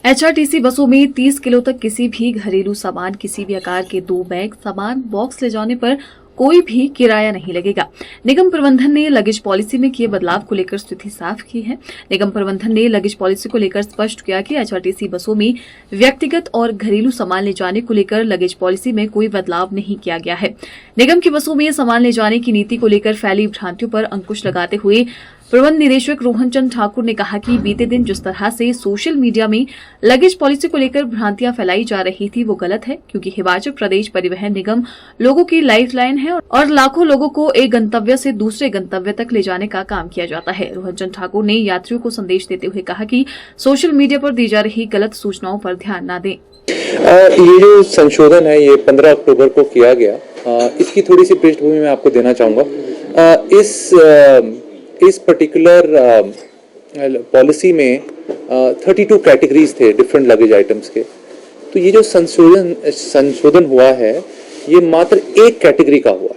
HRTC बसों में 30 kilo तक किसी भी घरेलू सामान, किसी भी आकार के 2 बैग सामान बॉक्स ले जाने पर कोई भी किराया नहीं लगेगा। निगम प्रबंधन ने लगेज पॉलिसी में किए बदलाव को लेकर स्थिति साफ की है। निगम प्रबंधन ने लगेज पॉलिसी को लेकर स्पष्ट किया कि एचआरटीसी बसों में व्यक्तिगत और घरेलू सामान ले जाने को लेकर लगेज पॉलिसी में कोई बदलाव नहीं किया गया है। निगम की बसों में सामान ले जाने की नीति को लेकर फैली भ्रांतियों पर अंकुश लगाते हुए प्रबंध निदेशक रोहन चंद ठाकुर ने कहा कि बीते दिन जिस तरह से सोशल मीडिया में लगेज पॉलिसी को लेकर भ्रांतियां फैलाई जा रही थी वो गलत है, क्योंकि हिमाचल प्रदेश परिवहन निगम लोगों की लाइफलाइन है और लाखों लोगों को एक गंतव्य से दूसरे गंतव्य तक ले जाने का काम किया जाता है। रोहन चंद ठाकुर ने यात्रियों को संदेश देते हुए कहा कि सोशल मीडिया पर दी जा रही गलत सूचनाओं पर ध्यान न दें। ये जो संशोधन है ये 15 अक्टूबर को किया गया। इसकी थोड़ी सी पृष्ठभूमि मैं आपको देना चाहूँगा। इस पर्टिकुलर पॉलिसी में 32 कैटेगरीज थे डिफरेंट लगेज आइटम्स के। तो ये जो संशोधन हुआ है ये मात्र एक कैटेगरी का हुआ है,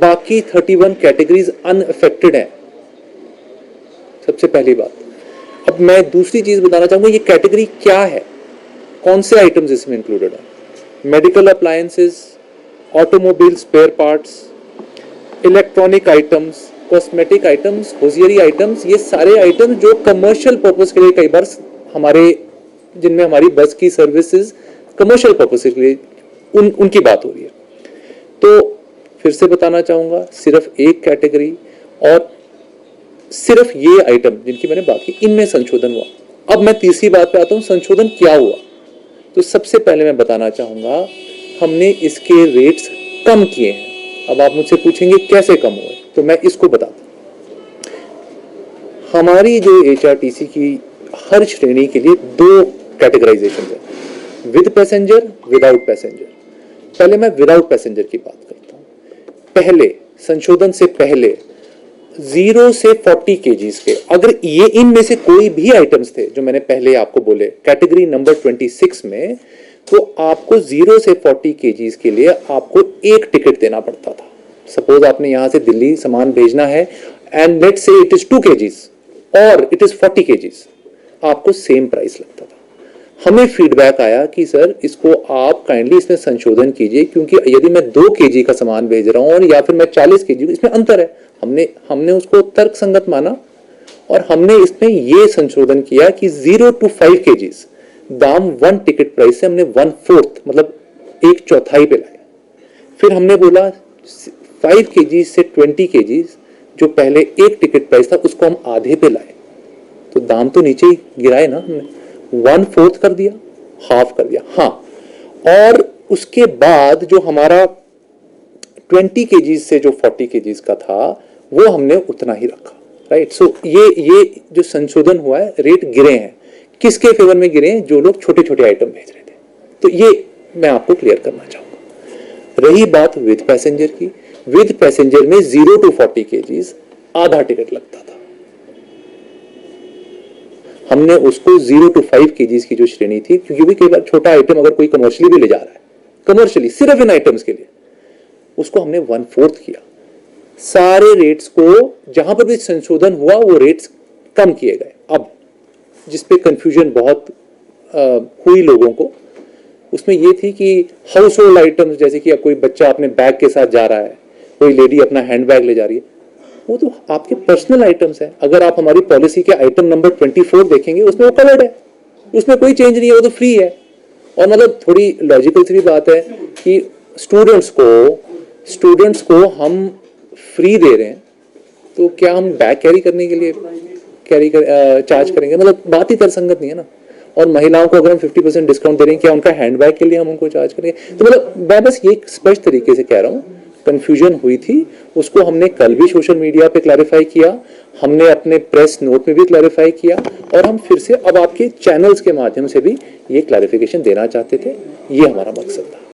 बाकी 31 कैटेगरीज अनअफेक्टेड हैं। सबसे पहली बात। अब मैं दूसरी चीज बताना चाहूंगा, ये कैटेगरी क्या है, कौन से आइटम्स इसमें इंक्लूडेड है। Medical appliances, automobile spare parts, electronic items, cosmetic items, hosiery items, ये सारे आइटम्स जो कमर्शियल पर्पस के लिए कई बार हमारे जिनमें हमारी बस की सर्विसेज कमर्शियल पर्पस के लिए उनकी बात हो रही है। तो फिर से बताना चाहूंगा, सिर्फ एक कैटेगरी और सिर्फ ये आइटम जिनकी मैंने बात की, इनमें संशोधन हुआ। अब मैं तीसरी बात पे आता हूं, संशोधन क्या हुआ। तो सबसे पहले मैं बताना चाहूंगा, हमने इसके रेट्स कम किए हैं। अब आप मुझसे पूछेंगे कैसे कम हुए, तो मैं इसको बताता हूं। हमारी जो एचआरटीसी की हर श्रेणी के लिए 2 कैटेगराइजेशन है, विद पैसेंजर, विदाउट पैसेंजर। पहले मैं विदाउट पैसेंजर की बात करता हूं। पहले संशोधन से पहले 0 से 40 केजीज के, अगर ये इनमें से कोई भी आइटम्स थे जो मैंने पहले आपको बोले कैटेगरी नंबर 26 में, तो आपको 0 से 40 केजीज के लिए आपको एक टिकट देना पड़ता था। सपोज आपने यहां से दिल्ली सामान भेजना है and let's say it is 2 KGs और इट इज 40 केजीज, आपको सेम प्राइस लगता था। हमें फीडबैक आया कि सर इसको आप काइंडली इसमें संशोधन कीजिए, क्योंकि यदि मैं 2 केजी का सामान भेज रहा हूं और या फिर मैं 40 केजी, इसमें अंतर है। हमने उसको तर्क संगत माना और हमने इसमें यह संशोधन किया कि 0 to 5 केजीज दाम 1 टिकट प्राइस से हमने 1/4 मतलब 1/4 पे लाया। फिर हमने बोला 5 केजीज से 20 केजीज जो पहले एक टिकट प्राइस था उसको हम आधे पे लाए, तो दाम तो नीचे ही गिराए ना, हमने 1/4 कर दिया, हाफ कर दिया। हाँ, और उसके बाद जो हमारा 20 केजीज से जो 40 केजीज का था वो हमने उतना ही रखा, राइट। सो ये जो संशोधन हुआ है, रेट गिरे हैं। किसके फेवर में गिरे हैं? जो लोग छोटे छोटे आइटम भेज रहे थे। तो ये मैं आपको क्लियर करना चाहूंगा। रही बात विद पैसेंजर की, विद पैसेंजर में 0 to 40 केजीज आधा टिकट लगता था। हमने उसको 0 to 5 केजीज की जो श्रेणी थी, क्योंकि भी कई बार छोटा आइटम अगर कोई कमर्शियली भी ले जा रहा है, कमर्शियली सिर्फ इन आइटम्स के लिए, उसको हमने 1/4 किया। सारे रेट्स को जहां पर भी संशोधन हुआ वो रेट्स कम किए गए। अब जिसपे कंफ्यूजन बहुत हुई लोगों को, उसमें ये थी कि हाउस होल्ड आइटम्स, जैसे कि कोई बच्चा अपने बैग के साथ जा रहा है, कोई लेडी अपना हैंडबैग ले जा रही है, वो तो आपके पर्सनल आइटम्स है। अगर आप हमारी पॉलिसी के आइटम नंबर 24 देखेंगे, उसमें वो कवर्ड है, उसमें कोई चेंज नहीं है, वो तो फ्री है। और मतलब थोड़ी लॉजिकल सी भी बात है कि स्टूडेंट्स को हम फ्री दे रहे हैं, तो क्या हम बैग कैरी करने के लिए चार्ज करेंगे? मतलब बात ही तर्कसंगत नहीं है ना। और महिलाओं को अगर हम 50% डिस्काउंट दे रहे हैं, क्या उनका हैंडबैग के लिए हम उनको चार्ज करेंगे? तो मतलब मैं बस ये स्पष्ट तरीके से कह रहा हूँ, कंफ्यूजन हुई थी, उसको हमने कल भी सोशल मीडिया पे क्लैरिफाई किया, हमने अपने प्रेस नोट में भी क्लैरिफाई किया, और हम फिर से अब आपके चैनल्स के माध्यम से भी ये क्लैरिफिकेशन देना चाहते थे। ये हमारा मकसद था।